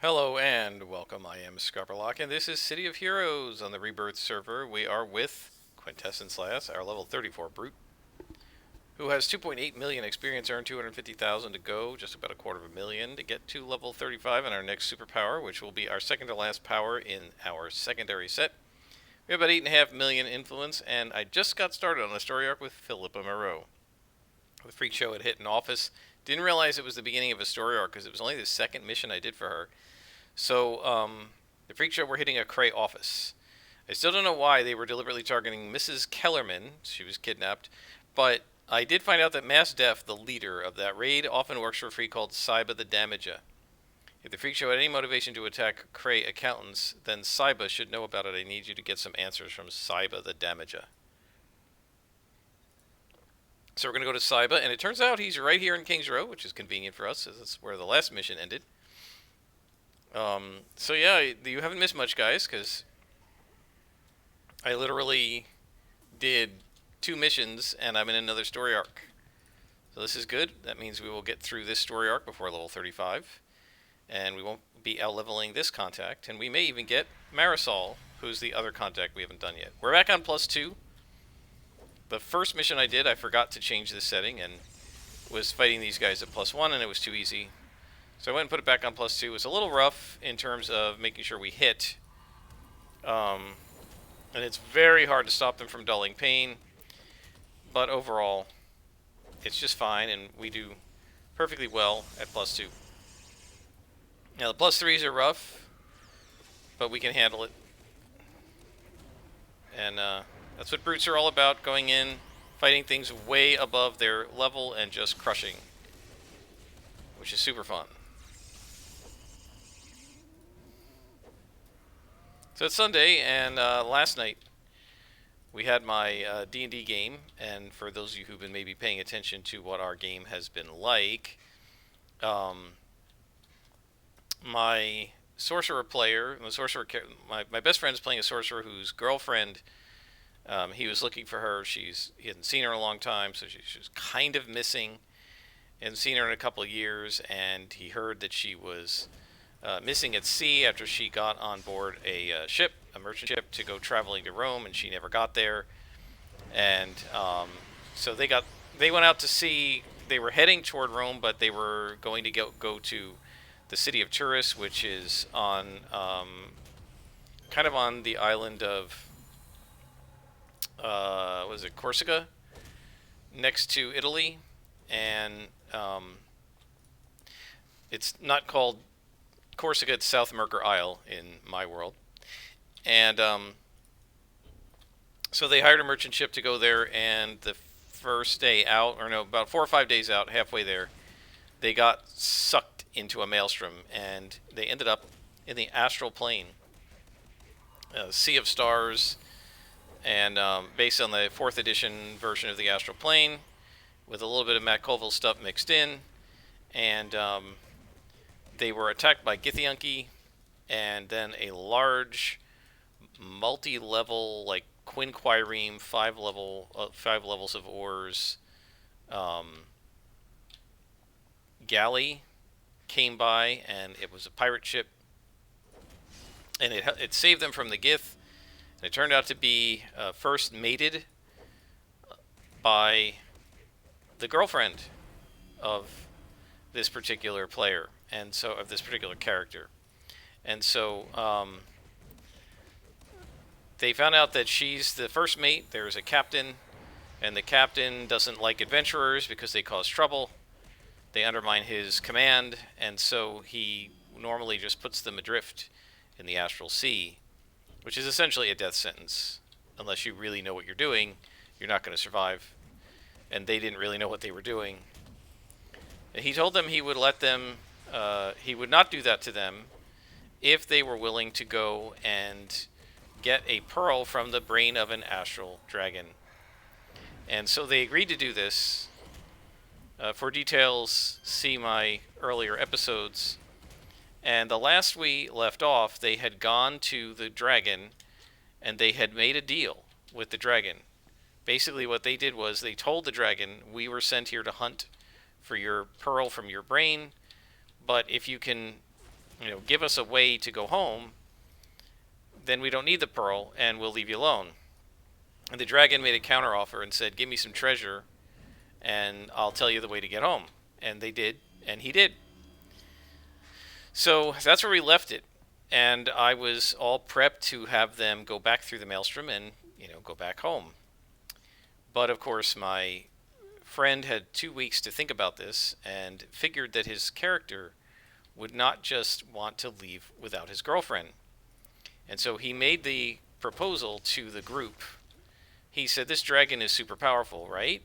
Hello and welcome. I am Scarperlock, and this is City of Heroes on the Rebirth server. We are with Quintessence last, our level 34 brute, who has 2.8 million experience earned, 250,000 to go, just about a quarter of a million to get to level 35 in our next superpower, which will be our second to last power in our secondary set. We have about 8.5 million influence, and I just got started on a story arc with Philippa Moreau. The Freak Show had hit an office. Didn't realize it was the beginning of a story arc because it was only the second mission I did for her. So, the Freak Show were hitting a Cray office. I still don't know why they were deliberately targeting Mrs. Kellerman. She was kidnapped. But I did find out that Mass Def, the leader of that raid, often works for a freak called Saiba the Damager. If the Freak Show had any motivation to attack Cray accountants, then Saiba should know about it. I need you to get some answers from Saiba the Damager. So we're going to go to Saiba, and it turns out he's right here in Kings Row, which is convenient for us, as that's where the last mission ended. So yeah, you haven't missed much, guys, because I literally did 2 missions, and I'm in another story arc. So this is good. That means we will get through this story arc before level 35, and we won't be out-leveling this contact, and we may even get Marisol, who's the other contact we haven't done yet. We're back on +2. The first mission I did, I forgot to change the setting, and was fighting these guys at +1, and it was too easy. So I went and put it back on +2. It was a little rough in terms of making sure we hit. And it's very hard to stop them from dulling pain. But overall, it's just fine, and we do perfectly well at +2. Now, the +3s are rough, but we can handle it. And that's what brutes are all about, going in, fighting things way above their level, and just crushing. Which is super fun. So it's Sunday, and last night we had my D&D game, and for those of you who've been maybe paying attention to what our game has been like, my sorcerer player, my best friend is playing a sorcerer whose girlfriend, he was looking for her. He hadn't seen her in a long time, so she was kind of missing. Hadn't seen her in a couple of years, and he heard that she was missing at sea after she got on board a ship, a merchant ship, to go traveling to Rome, and she never got there. And so they went out to sea. They were heading toward Rome, but they were going to go to the city of Turris, which is on kind of on the island of was it Corsica, next to Italy, and it's not called Corsica, it's South Mercer Isle in my world. And so they hired a merchant ship to go there, and the first day out, or no, about 4 or 5 days out, halfway there, they got sucked into a maelstrom, and they ended up in the astral plane, a sea of stars, and based on the 4th edition version of the astral plane, with a little bit of Matt Colville stuff mixed in, and they were attacked by Githyanki, and then a large, multi-level, like Quinquireme, 5 levels of ores, galley came by, and it was a pirate ship, and it saved them from the Gith. And it turned out to be first mated by the girlfriend of this particular player, and so of this particular character. And so they found out that she's the first mate. There's a captain, and the captain doesn't like adventurers because they cause trouble. They undermine his command, and so he normally just puts them adrift in the astral sea, which is essentially a death sentence. Unless you really know what you're doing, you're not going to survive. And they didn't really know what they were doing. He told them he would let them, he would not do that to them if they were willing to go and get a pearl from the brain of an astral dragon. And so they agreed to do this. For details, see my earlier episodes. And the last we left off, they had gone to the dragon, and they had made a deal with the dragon. Basically what they did was they told the dragon, we were sent here to hunt for your pearl from your brain, but if you can give us a way to go home, then we don't need the pearl, and we'll leave you alone. And the dragon made a counteroffer and said, give me some treasure, and I'll tell you the way to get home. And they did, and he did. So that's where we left it. And I was all prepped to have them go back through the maelstrom and, go back home. But of course, my friend had 2 weeks to think about this and figured that his character would not just want to leave without his girlfriend. And so he made the proposal to the group. He said, this dragon is super powerful, right?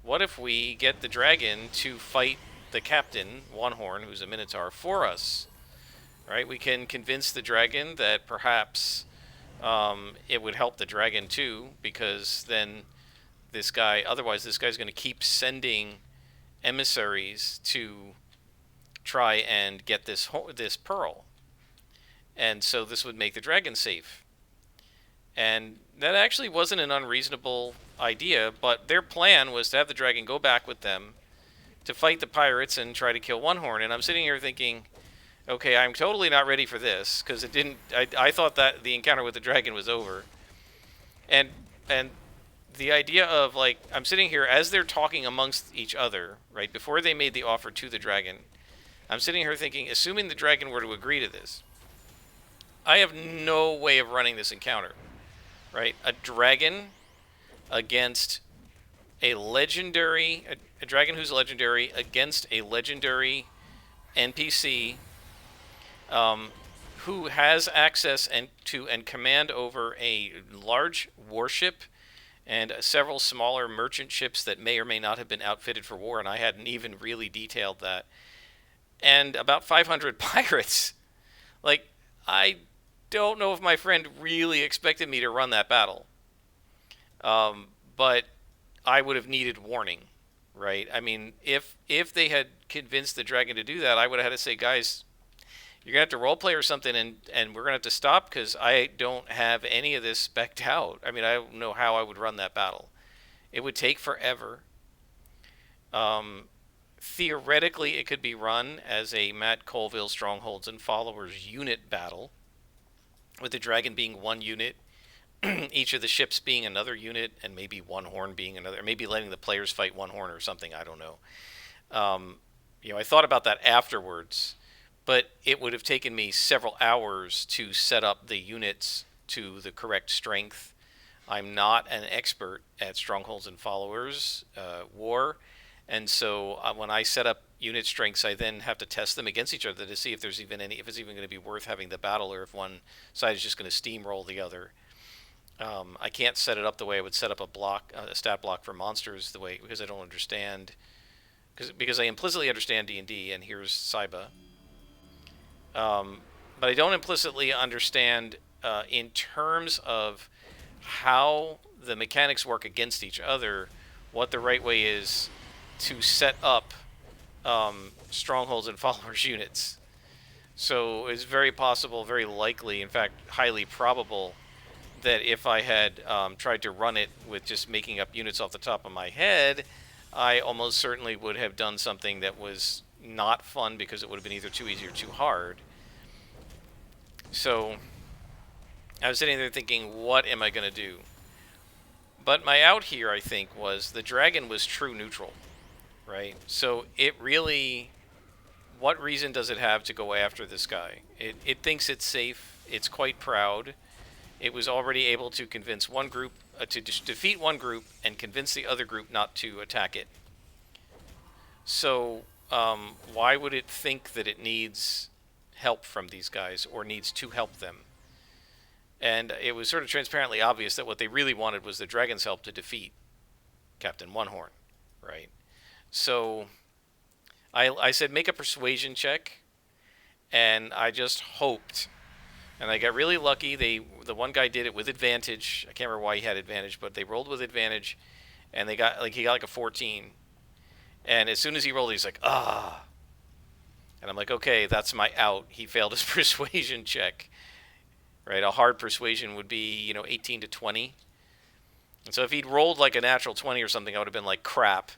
What if we get the dragon to fight the captain, One Horn, who's a minotaur, for us? Right? We can convince the dragon that perhaps it would help the dragon too, because then otherwise this guy's going to keep sending emissaries to try and get this pearl. And so this would make the dragon safe. And that actually wasn't an unreasonable idea, but their plan was to have the dragon go back with them to fight the pirates and try to kill One Horn. And I'm sitting here thinking, okay, I'm totally not ready for this, because I thought that the encounter with the dragon was over. And the idea of, like, I'm sitting here as they're talking amongst each other, right, before they made the offer to the dragon, I'm sitting here thinking, assuming the dragon were to agree to this, I have no way of running this encounter, right? A dragon against a legendary, a dragon who's legendary against a legendary NPC who has access and command over a large warship and several smaller merchant ships that may or may not have been outfitted for war, and I hadn't even really detailed that, and about 500 pirates. Like, I don't know if my friend really expected me to run that battle, but I would have needed warning, right? I mean, if they had convinced the dragon to do that, I would have had to say, guys, you're going to have to roleplay or something, and we're going to have to stop, because I don't have any of this spec'd out. I mean, I don't know how I would run that battle. It would take forever. Theoretically, it could be run as a Matt Colville Strongholds and Followers unit battle, with the dragon being one unit, each of the ships being another unit, and maybe One Horn being another, or maybe letting the players fight One Horn or something, I don't know. I thought about that afterwards, but it would have taken me several hours to set up the units to the correct strength. I'm not an expert at Strongholds and Followers war, and so when I set up unit strengths, I then have to test them against each other to see if it's even going to be worth having the battle, or if one side is just going to steamroll the other. I can't set it up the way I would set up a stat block for monsters, because I don't understand, because I implicitly understand D&D, and here's Saiba. But I don't implicitly understand in terms of how the mechanics work against each other, what the right way is to set up Strongholds and Followers units. So it's very possible, very likely, in fact, highly probable, that if I had tried to run it with just making up units off the top of my head, I almost certainly would have done something that was not fun, because it would have been either too easy or too hard. So I was sitting there thinking, what am I going to do? But my out here, I think, was the dragon was true neutral, right? So it really, what reason does it have to go after this guy? It thinks it's safe. It's quite proud. It was already able to convince one group, to defeat one group and convince the other group not to attack it. So why would it think that it needs help from these guys, or needs to help them? And it was sort of transparently obvious that what they really wanted was the dragon's help to defeat Captain One Horn, right? So I said, make a persuasion check, and I just hoped, and I got really lucky. The one guy did it with advantage. I can't remember why he had advantage, but they rolled with advantage, and he got like a 14. And as soon as he rolled, he's like, ah. And I'm like, okay, that's my out. He failed his persuasion check, right? A hard persuasion would be, 18 to 20. And so if he'd rolled like a natural 20 or something, I would have been like, crap,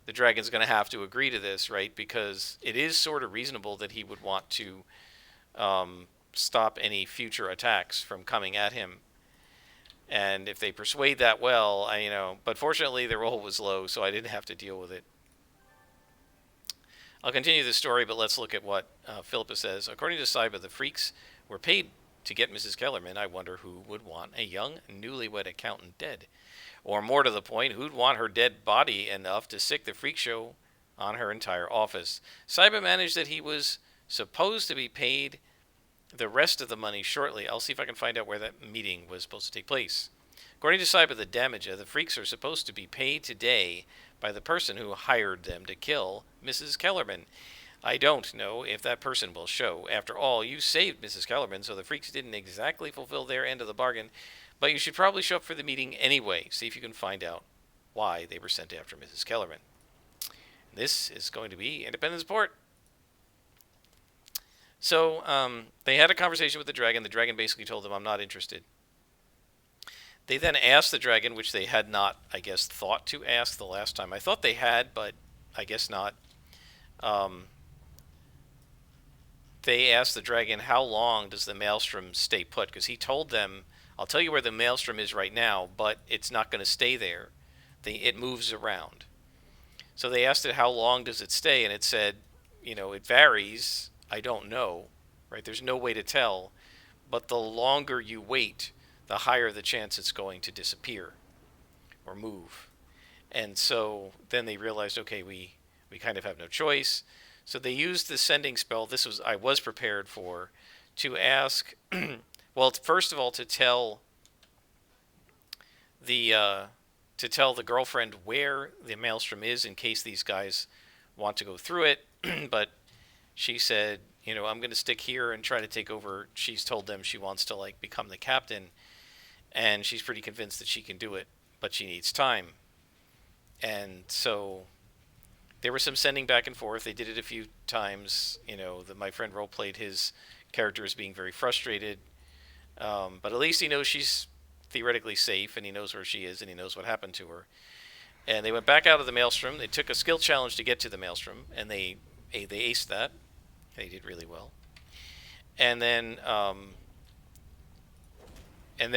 the dragon's going to have to agree to this, right? Because it is sort of reasonable that he would want to stop any future attacks from coming at him. And if they persuade that well, but fortunately the roll was low, so I didn't have to deal with it. I'll continue the story, but let's look at what Philippa says. According to Saiba, the freaks were paid to get Mrs. Kellerman. I wonder who would want a young, newlywed accountant dead. Or more to the point, who'd want her dead body enough to sick the freak show on her entire office? Saiba managed that he was supposed to be paid the rest of the money shortly. I'll see if I can find out where that meeting was supposed to take place. According to Saiba the Damager, the freaks are supposed to be paid today by the person who hired them to kill Mrs. Kellerman. I don't know if that person will show. After all, you saved Mrs. Kellerman, so the freaks didn't exactly fulfill their end of the bargain, but you should probably show up for the meeting anyway. See if you can find out why they were sent after Mrs. Kellerman. This is going to be Independence Port. So they had a conversation with the dragon. The dragon basically told them, I'm not interested. They then asked the dragon, which they had not, I guess, thought to ask the last time. I thought they had, but I guess not. They asked the dragon, how long does the maelstrom stay put? Because he told them, I'll tell you where the maelstrom is right now, but it's not going to stay there. It moves around. So they asked it, how long does it stay? And it said, it varies. I don't know, right? There's no way to tell. But the longer you wait, the higher the chance it's going to disappear or move. And so then they realized, okay, we kind of have no choice. So they used the sending spell. I was prepared for, to ask, well, first of all, to tell the girlfriend where the maelstrom is in case these guys want to go through it. But she said, I'm going to stick here and try to take over. She's told them she wants to become the captain. And she's pretty convinced that she can do it, but she needs time. And so there was some sending back and forth. They did it a few times. My friend role-played his character as being very frustrated. But at least he knows she's theoretically safe, and he knows where she is, and he knows what happened to her. And they went back out of the maelstrom. They took a skill challenge to get to the maelstrom, and they aced that. They did really well. And then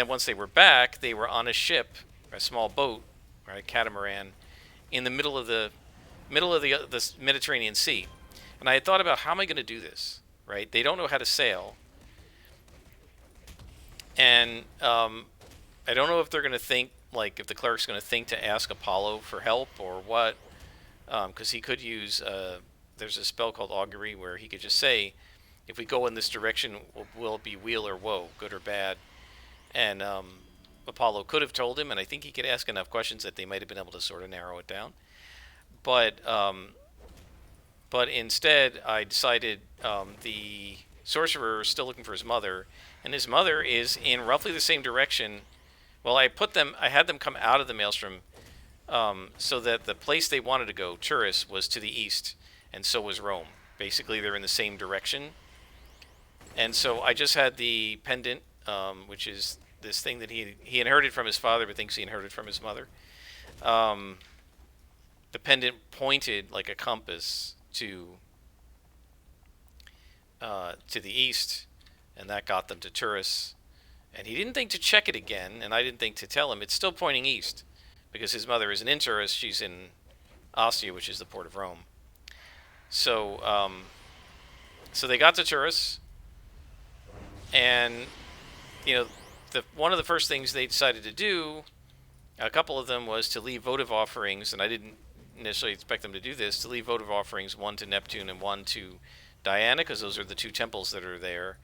once they were back, they were on a ship, a small boat, right, catamaran, in the middle of the Mediterranean Sea. And I had thought about, how am I going to do this, right? They don't know how to sail. And I don't know if they're going to think, if the cleric's going to think to ask Apollo for help or what, because he could use, there's a spell called augury where he could just say, if we go in this direction, will it be weal or woe, good or bad? And Apollo could have told him, and I think he could ask enough questions that they might have been able to sort of narrow it down. But instead, I decided the sorcerer is still looking for his mother, and his mother is in roughly the same direction. Well, I had them come out of the maelstrom, so that the place they wanted to go, Turris, was to the east, and so was Rome. Basically, they're in the same direction. And so I just had the pendant, which is this thing that he inherited from his father, but thinks he inherited from his mother. The pendant pointed like a compass to the east, and that got them to Turris. And he didn't think to check it again, and I didn't think to tell him. It's still pointing east, because his mother isn't in Turris. She's in Ostia, which is the port of Rome. So, so they got to Turris, and one of the first things they decided to do, a couple of them, was to leave votive offerings, and I didn't initially expect them to do this, to leave votive offerings, one to Neptune and one to Diana, because those are the two temples that are there,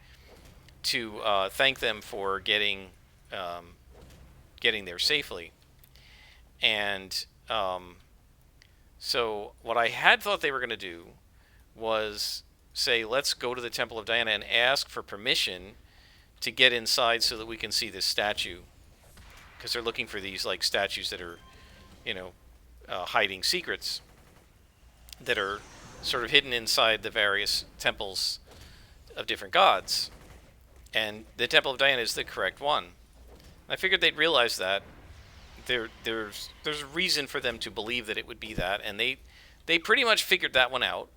to thank them for getting there safely. And so what I had thought they were going to do was say, let's go to the Temple of Diana and ask for permission to get inside so that we can see this statue, because they're looking for these statues that are hiding secrets that are sort of hidden inside the various temples of different gods. And the Temple of Diana is the correct one. I figured they'd realize that. There's a reason for them to believe that it would be that, and they pretty much figured that one out.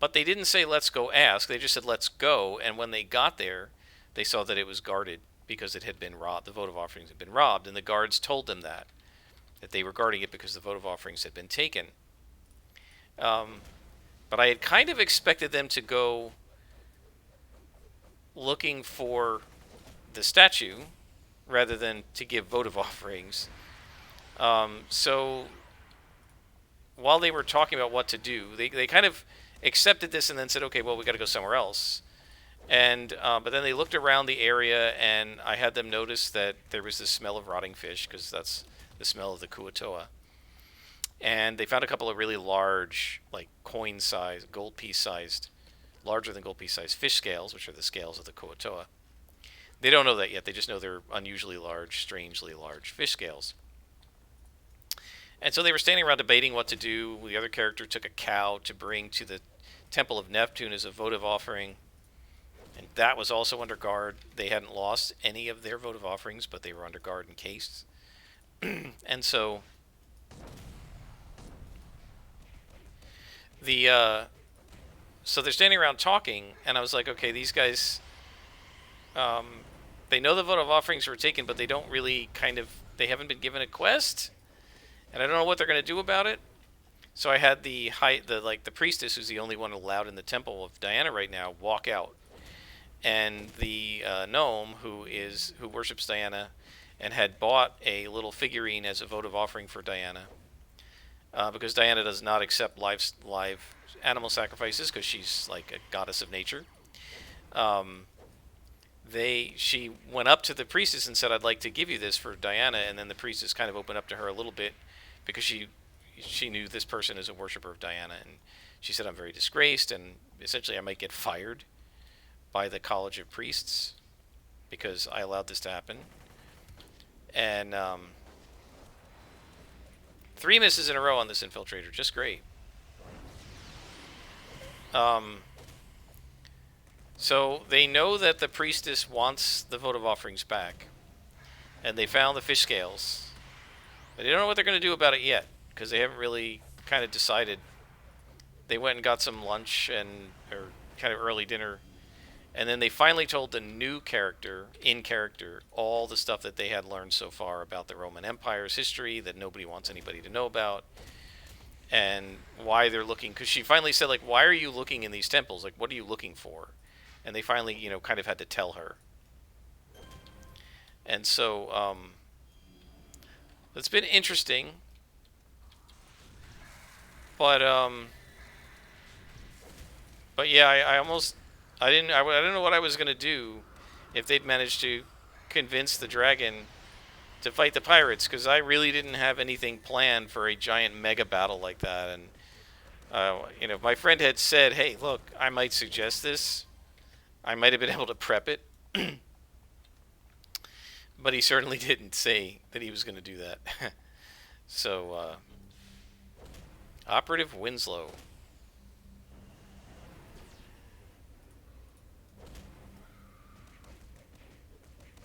But they didn't say, let's go ask. They just said, let's go. And when they got there, they saw that it was guarded because it had been robbed. The votive offerings had been robbed. And the guards told them that they were guarding it because the votive offerings had been taken. But I had kind of expected them to go looking for the statue rather than to give votive offerings. So while they were talking about what to do, they kind of accepted this and then said, okay, well, we got to go somewhere else. And but then they looked around the area, and I had them notice that there was this smell of rotting fish, because that's the smell of the Kuo-toa. And they found a couple of really large, like coin-sized, gold piece-sized, larger than gold piece-sized fish scales, which are the scales of the Kuo-toa. They don't know that yet. They just know they're unusually large, strangely large fish scales. And so they were standing around debating what to do. The other character took a cow to bring to the Temple of Neptune as a votive offering. And that was also under guard. They hadn't lost any of their votive offerings, but they were under guard in case. And so so they're standing around talking, and I was like, okay, these guys, they know the votive offerings were taken, but they don't really they haven't been given a quest, and I don't know what they're going to do about it. So I had the priestess, who's the only one allowed in the temple of Diana right now, walk out, and the gnome who worships Diana and had bought a little figurine as a votive offering for Diana, because Diana does not accept live animal sacrifices because she's like a goddess of nature. She went up to the priestess and said, I'd like to give you this for Diana, and then the priestess kind of opened up to her a little bit because she knew this person is a worshiper of Diana, and she said, I'm very disgraced, and essentially I might get fired by the College of Priests because I allowed this to happen. And 3 misses in a row on this infiltrator, just great. So they know that the priestess wants the votive offerings back, and they found the fish scales. But they don't know what they're going to do about it yet, because they haven't really kind of decided. They went and got some lunch or kind of early dinner, and then they finally told the new character, in character, all the stuff that they had learned so far about the Roman Empire's history that nobody wants anybody to know about, and why they're looking. Because she finally said, like, why are you looking in these temples? Like, what are you looking for? And they finally, kind of had to tell her. And so, it's been interesting. But yeah, I didn't know what I was gonna do if they'd managed to convince the dragon to fight the pirates, because I really didn't have anything planned for a giant mega battle like that. And my friend had said, hey, look, I might suggest this. I might have been able to prep it. But he certainly didn't say that he was going to do that. So, Operative Winslow.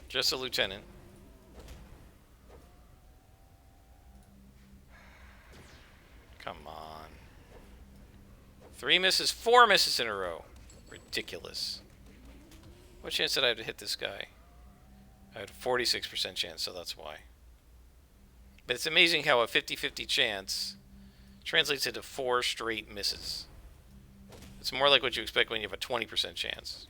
Just a lieutenant. Come on. 3 misses, 4 misses in a row. Ridiculous. What chance did I have to hit this guy? I had a 46% chance, so that's why. But it's amazing how a 50-50 chance translates into 4 straight misses. It's more like what you expect when you have a 20% chance,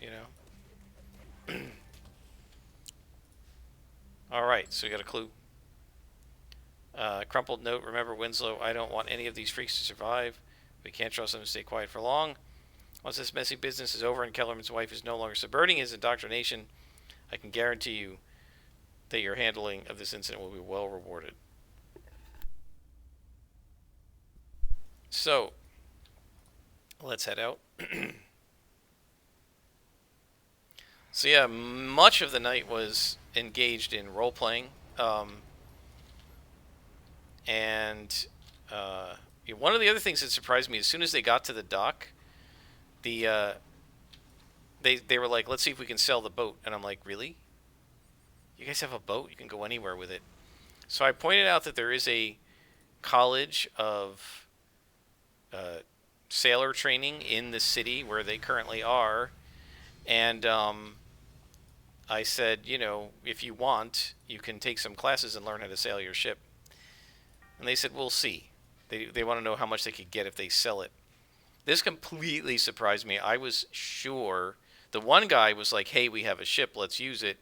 Alright, so we got a clue. Crumpled note, remember Winslow, I don't want any of these freaks to survive. We can't trust them to stay quiet for long. Once this messy business is over and Kellerman's wife is no longer subverting his indoctrination, I can guarantee you that your handling of this incident will be well rewarded. So, let's head out. So yeah, much of the night was engaged in role-playing. And one of the other things that surprised me, as soon as they got to the dock, they were like, let's see if we can sell the boat. And I'm like, really? You guys have a boat? You can go anywhere with it. So I pointed out that there is a college of sailor training in the city where they currently are, and I said, if you want, you can take some classes and learn how to sail your ship. And they said, we'll see. They want to know how much they could get if they sell it. This completely surprised me. I was sure. The one guy was like, hey, we have a ship, let's use it.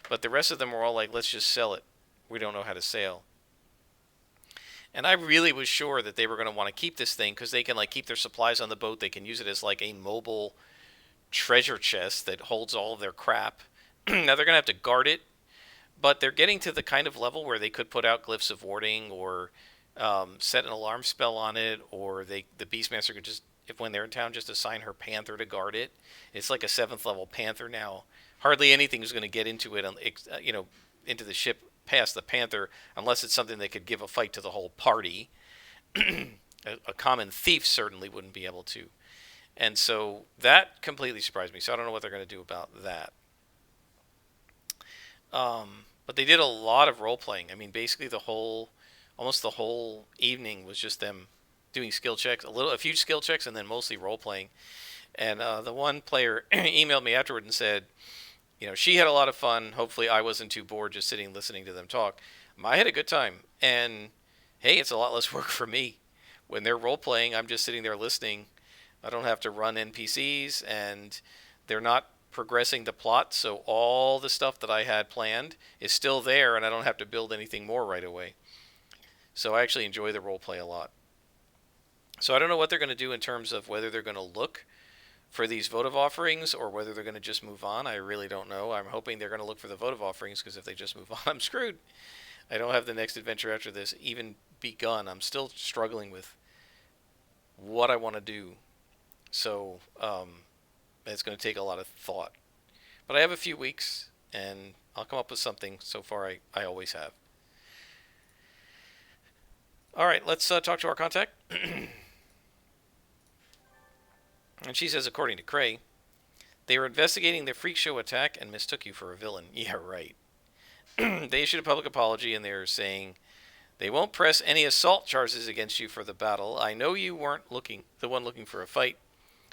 But the rest of them were all like, let's just sell it. We don't know how to sail. And I really was sure that they were going to want to keep this thing because they can like keep their supplies on the boat. They can use it as like a mobile treasure chest that holds all of their crap. Now they're going to have to guard it, but they're getting to the kind of level where they could put out glyphs of warding or set an alarm spell on it, or the Beastmaster could just, if when they're in town, just assign her Panther to guard it. It's like a 7th level Panther now. Hardly anything is going to get into it, into the ship past the Panther, unless it's something that could give a fight to the whole party. A common thief certainly wouldn't be able to. And so that completely surprised me. So I don't know what they're going to do about that. But they did a lot of role playing. I mean, basically almost the whole evening was just them doing skill checks, a few skill checks, and then mostly role playing. And the one player emailed me afterward and said, she had a lot of fun. Hopefully I wasn't too bored just sitting listening to them talk. I had a good time. And hey, it's a lot less work for me. When they're role playing, I'm just sitting there listening. I don't have to run NPCs, and they're not progressing the plot, so all the stuff that I had planned is still there, and I don't have to build anything more right away. So I actually enjoy the role play a lot. So I don't know what they're going to do in terms of whether they're going to look for these votive offerings or whether they're going to just move on. I really don't know. I'm hoping they're going to look for the votive offerings, because if they just move on, I'm screwed. I don't have the next adventure after this even begun. I'm still struggling with what I want to do. So it's going to take a lot of thought. But I have a few weeks, and I'll come up with something. So far, I always have. All right, let's talk to our contact. And she says, according to Cray, they were investigating the freak show attack and mistook you for a villain. Yeah, right. They issued a public apology, and they're saying they won't press any assault charges against you for the battle. I know you weren't the one looking for a fight,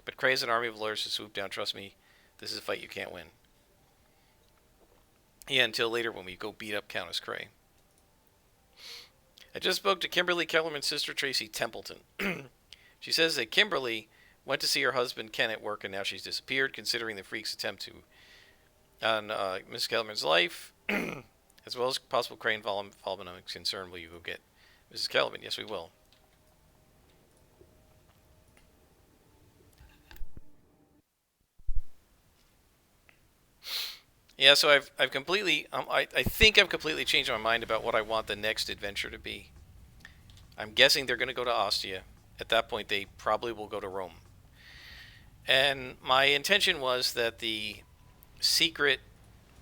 but Cray is an army of lawyers who swoop down. Trust me, this is a fight you can't win. Yeah, until later when we go beat up Countess Cray. I just spoke to Kimberly Kellerman's sister, Tracy Templeton. She says that Kimberly went to see her husband, Ken, at work, and now she's disappeared. Considering the freak's attempt on Miss Kellerman's life, as well as possible Cray involvement, I'm concerned. Will you go get Mrs. Kellerman? Yes, we will. Yeah, so I've completely, I think I've completely changed my mind about what I want the next adventure to be. I'm guessing they're going to go to Ostia. At that point, they probably will go to Rome. And my intention was that the secret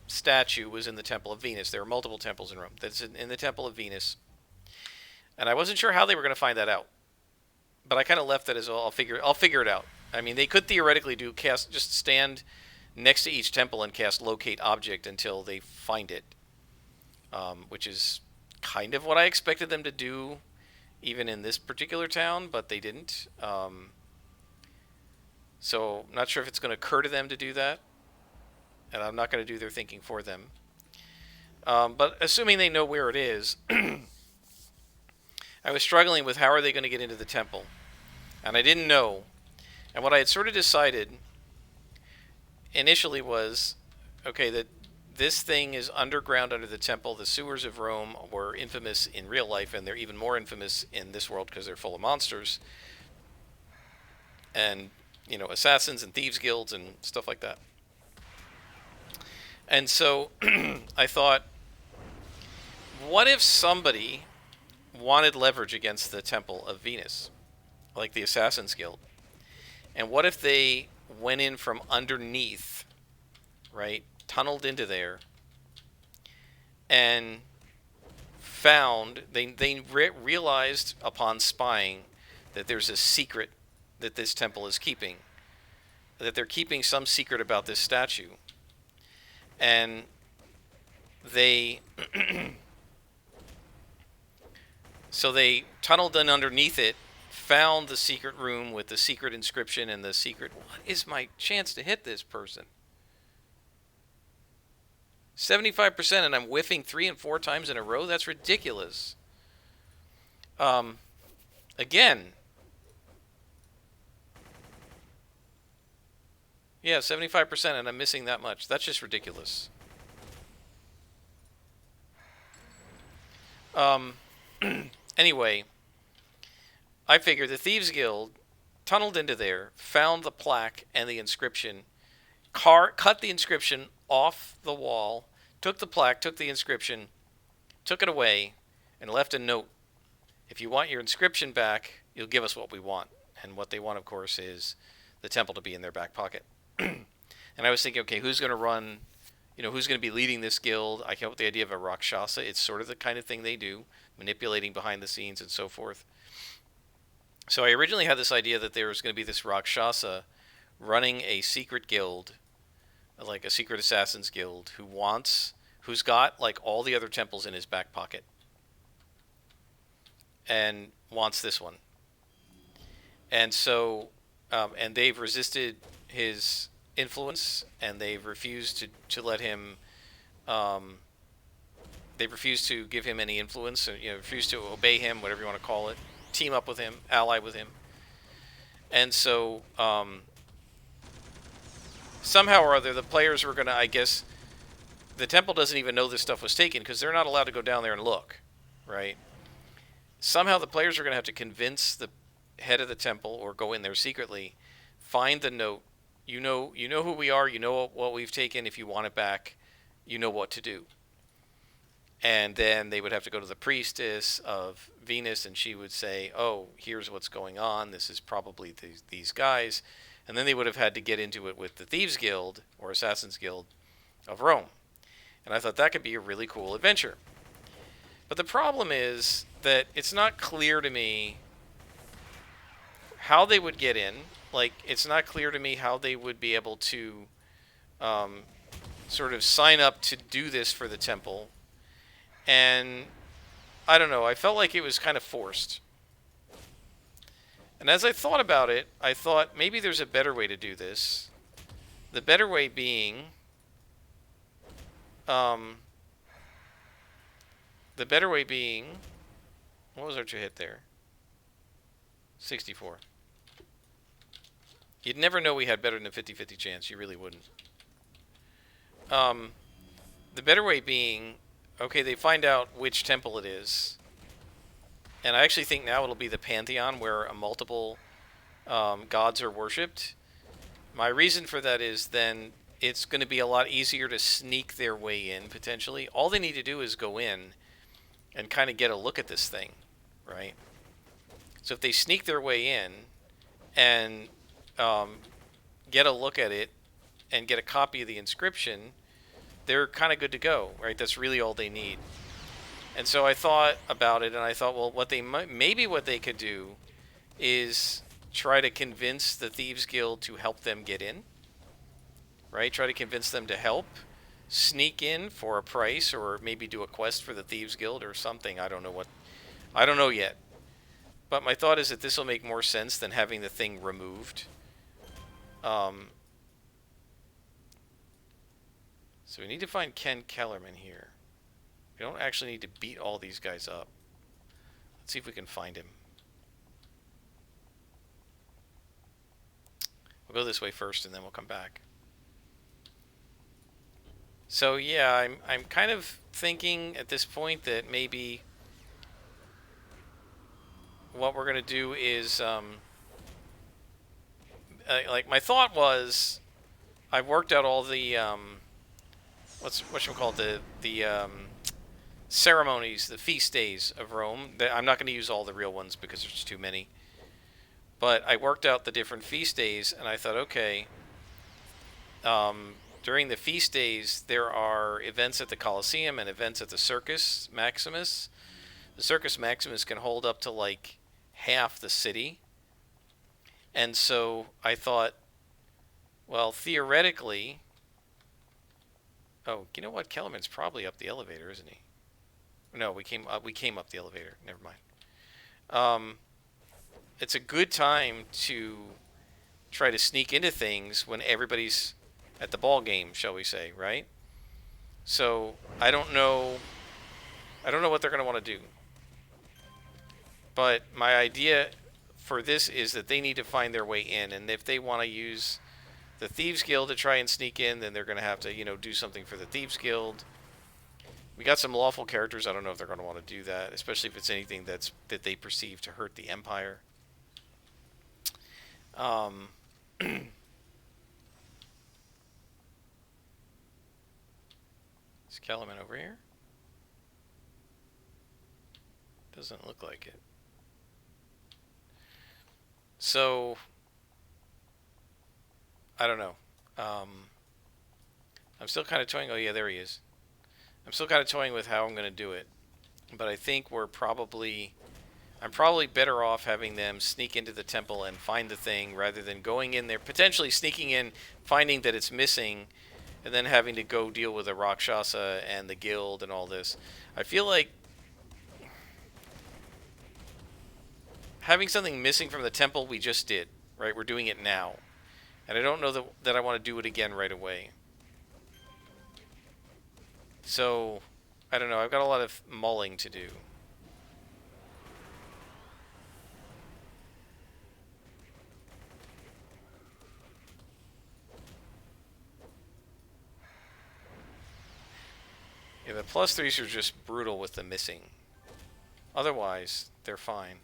statue was in the Temple of Venus. There are multiple temples in Rome. That's in the Temple of Venus. And I wasn't sure how they were going to find that out. But I kind of left that as, well, I'll figure it out. I mean, they could theoretically just stand next to each temple and cast locate object until they find it, which is kind of what I expected them to do even in this particular town, but they didn't. So I'm not sure if it's going to occur to them to do that, and I'm not going to do their thinking for them. But assuming they know where it is, I was struggling with how are they going to get into the temple, and I didn't know. And what I had sort of decided initially was, okay, that this thing is underground under the temple. The sewers of Rome were infamous in real life, and they're even more infamous in this world because they're full of monsters and, assassins and thieves guilds and stuff like that. And so I thought, what if somebody wanted leverage against the Temple of Venus, like the Assassin's Guild? And what if they went in from underneath, right, tunneled into there, and found, they realized upon spying that there's a secret that this temple is keeping, that they're keeping some secret about this statue, and they so they tunneled in underneath it, found the secret room with the secret inscription and the secret... What is my chance to hit this person? 75%, and I'm whiffing 3 and 4 times in a row? That's ridiculous. Again. Yeah, 75%, and I'm missing that much. That's just ridiculous. Anyway, I figured the Thieves Guild tunneled into there, found the plaque and the inscription, cut the inscription off the wall, took the plaque, took the inscription, took it away, and left a note. If you want your inscription back, you'll give us what we want. And what they want, of course, is the temple to be in their back pocket. And I was thinking, okay, who's going to run, who's going to be leading this guild? I came up with the idea of a Rakshasa. It's sort of the kind of thing they do, manipulating behind the scenes and so forth. So I originally had this idea that there was going to be this Rakshasa running a secret guild, like a secret assassins guild, who's got like all the other temples in his back pocket and wants this one. And so, and they've resisted his influence, and they've refused to let him, they've refused to give him any influence, or, refused to obey him, whatever you want to call it, team up with him, ally with him. And so, somehow or other, the players were going to, I guess, the temple doesn't even know this stuff was taken, because they're not allowed to go down there and look, right? Somehow the players are going to have to convince the head of the temple, or go in there secretly, find the note. You know who we are, you know what we've taken. If you want it back, you know what to do. And then they would have to go to the priestess of Venus, and she would say, oh, here's what's going on. This is probably these guys. And then they would have had to get into it with the Thieves Guild, or Assassins Guild, of Rome. And I thought that could be a really cool adventure. But the problem is that it's not clear to me how they would get in. Like, it's not clear to me how they would be able to sort of sign up to do this for the temple. And I don't know, I felt like it was kind of forced. And as I thought about it, I thought maybe there's a better way to do this. The better way being, what was our to hit there? 64. You'd never know we had better than a 50-50 chance. You really wouldn't. The better way being, okay, they find out which temple it is. And I actually think now it'll be the Pantheon, where multiple gods are worshipped. My reason for that is then it's going to be a lot easier to sneak their way in, potentially. All they need to do is go in and kind of get a look at this thing, right? So if they sneak their way in and get a look at it and get a copy of the inscription, they're kind of good to go, right? That's really all they need. And so I thought about it, and I thought, well, maybe what they could do is try to convince the Thieves Guild to help them get in, right? Try to convince them to help sneak in for a price, or maybe do a quest for the Thieves Guild or something. I don't know yet. But my thought is that this will make more sense than having the thing removed. So we need to find Ken Kellerman here. We don't actually need to beat all these guys up. Let's see if we can find him. We'll go this way first, and then we'll come back. So yeah, I'm kind of thinking at this point that maybe what we're gonna do is like, my thought was, I've worked out all the whatchamacallit, the ceremonies, the feast days of Rome. I'm not going to use all the real ones because there's too many. But I worked out the different feast days, and I thought, okay, during the feast days, there are events at the Colosseum and events at the Circus Maximus. The Circus Maximus can hold up to like half the city. And so I thought, well, theoretically... Oh, you know what? Kellerman's probably up the elevator, isn't he? No, we came up the elevator. Never mind. it's a good time to try to sneak into things when everybody's at the ball game, shall we say, right? So I don't know what they're going to want to do. But my idea for this is that they need to find their way in, and if they want to use the Thieves Guild to try and sneak in, then they're going to have to, do something for the Thieves Guild. We got some lawful characters. I don't know if they're going to want to do that, especially if it's anything that they perceive to hurt the Empire. Is Kellerman over here? Doesn't look like it. So, I don't know. I'm still kind of toying. Oh, yeah, there he is. I'm still kind of toying with how I'm going to do it. But I think I'm probably better off having them sneak into the temple and find the thing rather than going in there, potentially sneaking in, finding that it's missing, and then having to go deal with a Rakshasa and the guild and all this. I feel like having something missing from the temple we just did, right? We're doing it now. And I don't know that I want to do it again right away. So, I don't know. I've got a lot of mulling to do. Yeah, the +3s are just brutal with the missing. Otherwise, they're fine.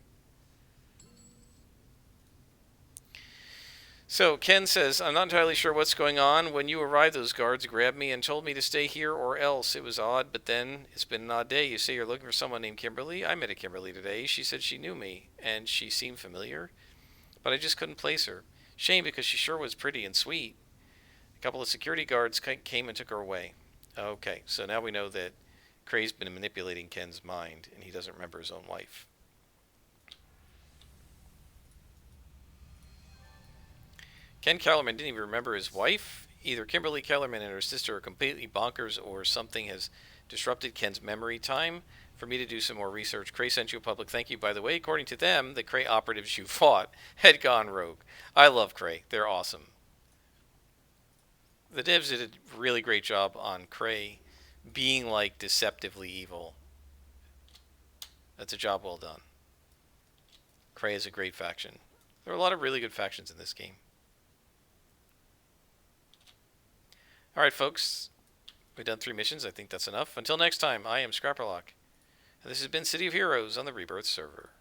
So, Ken says, I'm not entirely sure what's going on. When you arrived, those guards grabbed me and told me to stay here or else. It was odd, but then it's been an odd day. You say you're looking for someone named Kimberly? I met a Kimberly today. She said she knew me, and she seemed familiar, but I just couldn't place her. Shame, because she sure was pretty and sweet. A couple of security guards came and took her away. Okay, so now we know that Cray's been manipulating Ken's mind, and he doesn't remember his own wife. Ken Kellerman didn't even remember his wife. Either Kimberly Kellerman and her sister are completely bonkers, or something has disrupted Ken's memory. Time for me to do some more research. Cray sent you a public thank you, by the way. According to them, the Cray operatives you fought had gone rogue. I love Cray. They're awesome. The devs did a really great job on Cray being like deceptively evil. That's a job well done. Cray is a great faction. There are a lot of really good factions in this game. Alright, folks. We've done 3 missions. I think that's enough. Until next time, I am Scrapperlock. And this has been City of Heroes on the Rebirth server.